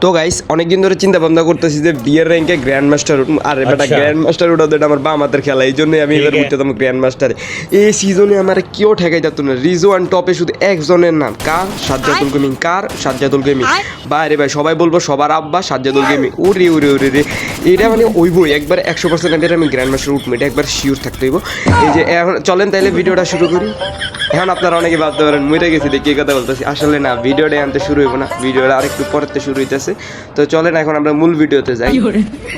তো গাইস অনেকদিন ধরে চিন্তা ভাবনা করতেছি যে বিয়ের র্যাঙ্কে গ্র্যান্ড মাস্টার উঠবো। আর বেটা গ্র্যান্ড মাস্টার উঠাতে এটা আমার বাম হাতের খেলা, এই জন্যই আমি এবার উঠতাম গ্র্যান্ড মাস্টারে। এই সিজনে আমার কেউ ঠেকাই যেত না। রিজওয়ান টপে শুধু একজনের নাম, কার? সাজ্জাদুল গেমিং। কার? সাজ্জাদুল গেমিং। বাইরে ভাই সবাই বলবো সবার আব্বা সাজ্জাদুল গেমিং। ওরে ওরে ওরে রে, এটা মানে ওইবই একবার 100% আমি গ্র্যান্ড মাস্টার উঠবো, এটা একবার শিওর থাকতে হইব। এই যে এখন চলেন তাইলে ভিডিওটা শুরু করি। এখন আপনারা অনেকে ভাবতে পারেন মরে গেছি দেখি কথা বলতেছি, আসলে না, ভিডিওটা আনতে শুরু হইব না, ভিডিওটা আরেকটু পরেতে শুরু হইতেছে। তো চলেন এখন আমরা মূল ভিডিওতে যাই।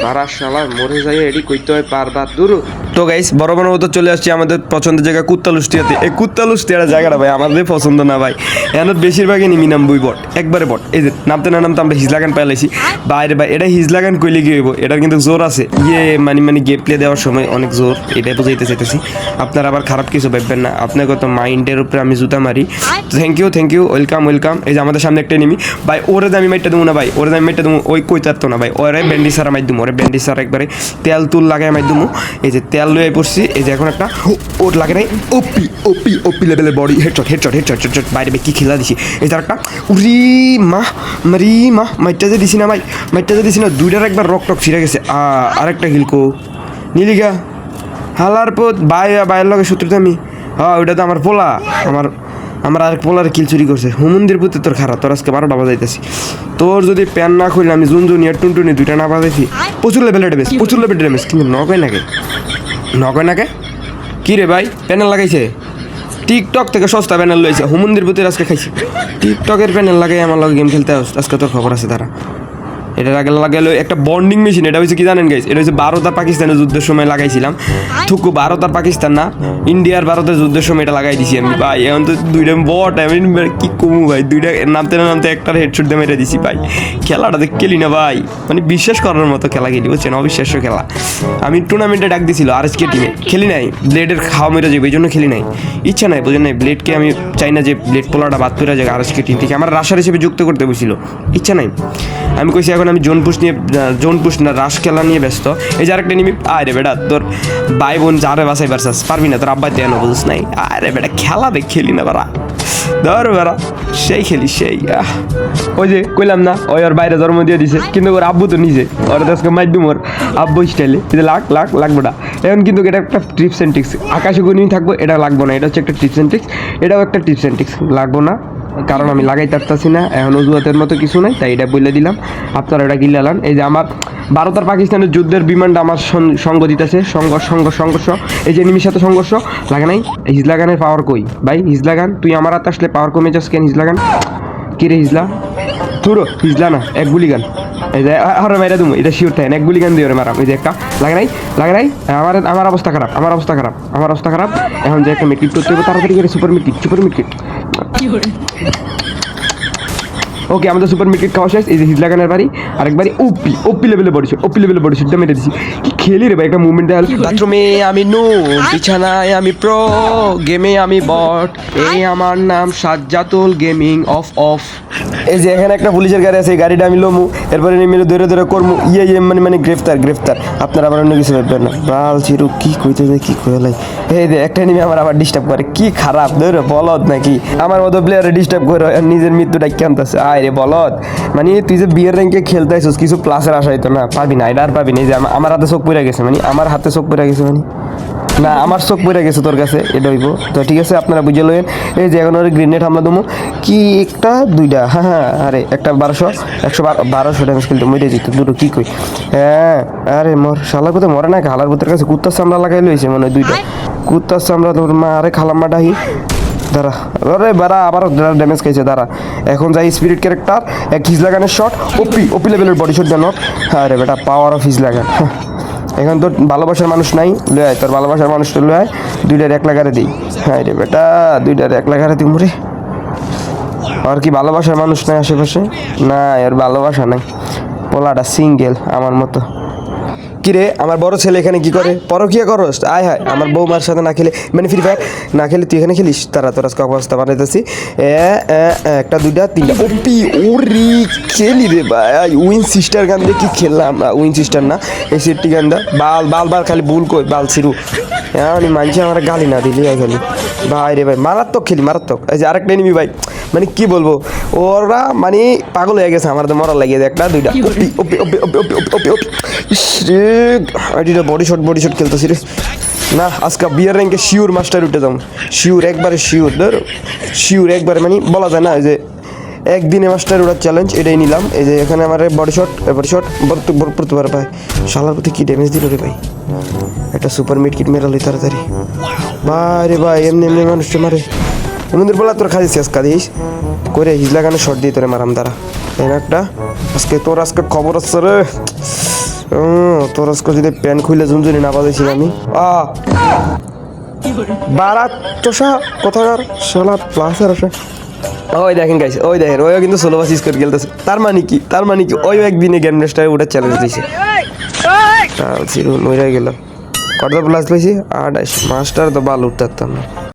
পারা শালা মরে যাই এডি কইতে হয় পারবা দূর। তো গাইস বড় বড় মতো চলে আসছি আমাদের পছন্দের জায়গা কুত্তালুষ্টিয়াতে। এই কুত্তালুষ্টিয়ার জায়গাটা ভাই আমাদের পছন্দ না ভাই, এখানে বেশিরভাগই নিমি নাম বই বট, একবারে বট। এই যে নামতে না নামতে আমরা হিজলাগান পাইলাইছি বাইরে ভাই, এটা হিজলাগান কইলে কি হইব, এটার কিন্তু জোর আছে। মানে গেম প্লে দেওয়ার সময় অনেক জোর, এটাই বুঝাইতে চাইতেছি। আপনারা আবার খারাপ কিছু ভাববেন না, আপনার কত মাইন্ডের উপরে আমি জুতা মারি। Thank you welcome. এই যে আমাদের সামনে একটা নিমি ভাই, ওরে আমি মাইটটা দেবো না ভাই, ওরে আমি মাইটটা দেবো, ওই কই তারতো না ভাই, ওরে ব্যান্ডি সারা মাই দেবো, ওরে ব্যান্ডি সারা একবারে তেল তুল লাগাই মাই দেবো। এই যে তেল লয়ে পড়ছি, এই যে এখন একটা ওর লাগে নাই ওপি লেভেলের বডি হেডশট বাইরে কি খেলা দিছি। এই তার একটা উরি মা মাইটটা যে দিছি না ভাই, মাইটটা যে দিছি না, দুইটার একবার রক ছিঁড়ে গেছে। আরেকটা হিলকো নীলিকা হালার পথ বাইরের লগে শত্রুতা আমি। হ্যাঁ ওইটা তো আমার পোলা, আমার আরেক পোলার কিল চুরি করছে। হুমন্দির পুতে তোর খারাপ, তোর আজকে 12টা বাজাইতেছি। তোর যদি প্যান না খুললে আমি জুনিয়র টুনটুনি দুইটা না বাজাইছি। প্রচুর লেভেলের ড্যামেজ কিন্তু নকয় নাকে কি রে ভাই, প্যানেল লাগাইছে টিকটক থেকে সস্তা প্যানেল লইছে। হুমন্দির পুতের আজকে খাইছি টিকটকের প্যানেল লাগাই আমার লগে গেম খেলতে আজকে তোর খবর আছে তারা। এটা লাগালো একটা বন্ডিং মেশিন। এটা হচ্ছে কি জানেন গাইস, এটা হচ্ছে ভারত আর পাকিস্তানের যুদ্ধের সময় লাগাইছিলাম। থুকু ভারত আর পাকিস্তান না, ইন্ডিয়ার ভারতের যুদ্ধের সময় এটা লাগাই দিছি আমি ভাই। এখন তো দুইটা বট, আমি কি কমু ভাই, দুইটা নামতে একটার হেডশট দিয়ে মেরে দিছি ভাই। খেলাটা দেখ খেলি না ভাই, মানে বিশ্বাস করার মতো খেলা খেলি, বুঝছেন, অবিশ্বাস্য খেলা। আমি টুর্নামেন্টে ডাক দিছিল আরএসকে টিমে, খেলি নাই, ব্লেডের খাওয়া মেরে যাবে এই জন্য খেলি নাই, ইচ্ছা নাই, বুঝেন নাই। ব্লেডকে আমি চাই না যে ব্লেড পোলাটা বাদ করে যাবে আরএসকে টিম থেকে, আমার রাশার হিসেবে যুক্ত করতে বসছিল, ইচ্ছা নাই। আমি কইছি এখন আমি জোন পুশ না রাশ খেলা নিয়ে ব্যস্ত। এই যে আরেকটা নিবি, আরে বেটা তোর ভাই বোন যারে বাসাই পারছাস পারবি না, তোর আব্বা দেন বুঝিস নাই। আরে বেটা খেলা দেখ খেলি না বারা, ধর বেড়া সেই খেলি সেই। ওই যে কইলাম না, ওই ওর বাইরে জন্ম দিয়ে দিছে, কিন্তু ওর আব্বু তো নিজে ওর আজকে মাধ্যম ওর আব্বু স্টাইলে লাগবো না। এখন কিন্তু এটা একটা টিপস অ্যান্ড ট্রিক্স, আকাশে গুনি থাকবো, এটা লাগবো না, এটা হচ্ছে একটা টিপস অ্যান্ড ট্রিক্স, এটাও একটা টিপস অ্যান্ড ট্রিক্স, লাগবো না কারণ আমি লাগাইতে পারতাছি না এখন, অজুহাতের মতো কিছু নাই, তাই এটা বলে দিলাম। আপনারা এটা কিনলে আলান। এই যে আমার ভারত আর পাকিস্তানের যুদ্ধের বিমানটা আমার সঙ্গ দিতেছে, সংঘর্ষ। এই যে এনিমির সাথে সংঘর্ষ লাগে নাই। হিজলাগানের পাওয়ার কই ভাই, হিজলাগান তুই আমার হাতে আসলে পাওয়ার কমে যাস কেন? হিজলাগান কি রে হিজলা, থুরো হিজলা না, এক গুলি গান। এই যে আরে মাইরা তুমি, এটা শিওর থাকেন, এক গুলি গান দিয়ে মারাম। এই যে একটা লাগে নাই। আমার অবস্থা খারাপ। এখন যে একটা মিটকিট করতে হবে তাড়াতাড়ি করে, সুপার মিটকিট। ওকে আমাদের সুপার মিটকিট খাওয়া শেষ। এই যে হিজলাগানের বাড়ি, আরেকবারই ওপি লেভেলে বডি শুটটা মেরে দিছি। কি খেলি রে ভাই, একটা মুভমেন্ট দেখাল। বাথরুমে আমি নো, বিছানায় আমি প্রো, গেমে আমি বট, এই আমার নাম সাজ্জাতুল গেমিং অফ। এই যে এখানে একটা পুলিশের গাড়ি আছে, এই গাড়িটা আমি লমু, এরপরে মিলে ধরে করমু। মানে গ্রেফতার। আপনারা আবার অন্য কিছু ভাববেন না। বাল চিরু কি কইতে যায়, কি কইলাই। এই যে একটা নিমে আমার আবার ডিস্টার্ব করে, কি খারাপ ধরে বলদ নাকি আমার মতো প্লেয়ারে ডিস্টার্ব করে নিজের মৃত্যুটা কেমতাছে। আয় রে বলদ, মানে তুই যে বিয়ের র্যাঙ্কে খেলতে আসছিস কিছু প্লাসের আশা হইতো না, পাবি না, এটা আর পাবি না। এই যে আমার হাতে চোখ পড়ে গেছে, মানে আমার হাতে চোখ পড়ে গেছে, মানে না আমার চোখ পড়ে গেছে তোর কাছে, এটা হইব তো ঠিক আছে, আপনারা বুঝে লইন। এই যে এখন ওর গ্রেনেড হামলা দমু, কি একটা দুইটা, হ্যাঁ আরে একটা 1200 ড্যামেজ খেলতে মরে যেত দুটো, কি কই। হ্যাঁ আরে মোর শালার কোথায় মরে না, খালার কোথার কাছে কুত্তার চামড়া লাগাই লইছে মনে হয় দুইটা কুত্তার চামড়া। তোর মা আরে খালাম্মা ডাহি দাঁড়া, আরে বাড়া আবার ড্যামেজ খাইছে, দাঁড়া এখন যাই। স্পিরিট ক্যারেক্টার এক হিজলাগানের শট, ওপি লেভেলের বডি শট দেন। আরে বেটা পাওয়ার অফ হিজলাগান। এখন তোর ভালোবাসার মানুষ নাই, লয় আয় তোর ভালোবাসার মানুষটা লয় আয়, দুইটার 1 লাগারে দিই। হ্যাঁ রে বেটা দুইটার 1 লাগারে দিই মরে। আর কি ভালোবাসার মানুষ নাই আশেপাশে? না এর ভালোবাসা নাই, পোলাটা সিঙ্গেল আমার মতো। কিরে আমার বড় ছেলে এখানে কি করে পরকিয়া করস আয় হায় আমার বৌমার সাথে না খেলে মানে ফ্রি ফায়ার না খেলে তুই এখানে খেলিস তারা তোর আজকে অবস্থা বানাইতেছি একটা দুইটা তিনটা ওপি ওরে খেলি রে ভাই উইন সিস্টার গান দিয়ে কি খেললাম উইন সিস্টার না এই সেটটি গানটা বাল বাল বাল খালি ভুল কই বাল সিরু আমি মানছি আমার গালি না দিলি খালি ভাই রে ভাই মারাত্মক খেলি মারাত্মক এই যে আরেকটা এনিমি ভাই মানে কি বলবো ওরা মানে পাগল হয়ে গেছে আমার তো মরার লাগিয়ে একটা দুইটা ওপি ওপি ওপি ওপি ওপি ওপি ওপি ওপি রে আইডিটা বডি শট খেলতেছি রে না আজকে বিয়ার র্যাঙ্কে শিওর মাস্টার উঠে যাম শিওর একবারে শিওর ধর শিওর একবারে মানে বলা যায় না যে একদিনে মাস্টার ওঠার চ্যালেঞ্জ এটাই নিলাম এই যে এখানে আমার বডি শট প্রতিবার ভাই শালার প্রতি কি ড্যামেজ দিল রে ভাই একটা সুপার মিড কিট মেরালি তাড়াতাড়ি ভাই রে ভাই এমনি এমনি মানুষটা মারে ওনাদের বলা তোর খাইছিস আজকে দিস করে হিজ লাগানো শট দিয়ে তোরে মারাম তারা তাই না একটা তোর আজকে খবর আসছে রে তোর আজকে যদি প্যান্ট খুলে ঝুনঝুনি না বাজাইছি আমি বারাত তোষা কোথাকার শালা প্লাসের আসে ওই দেখেন গাইস ওই দেখেন ওইও কিন্তু সোলো বাস স্কোর খেলতেছে তার মানে কি ওই একদিনে গ্যান মাস্টারে ওটা চ্যালেঞ্জ দিয়েছে মরে গেল কত প্লাস পাইছি 28 মাস্টার তো বাল উঠতে পারতাম না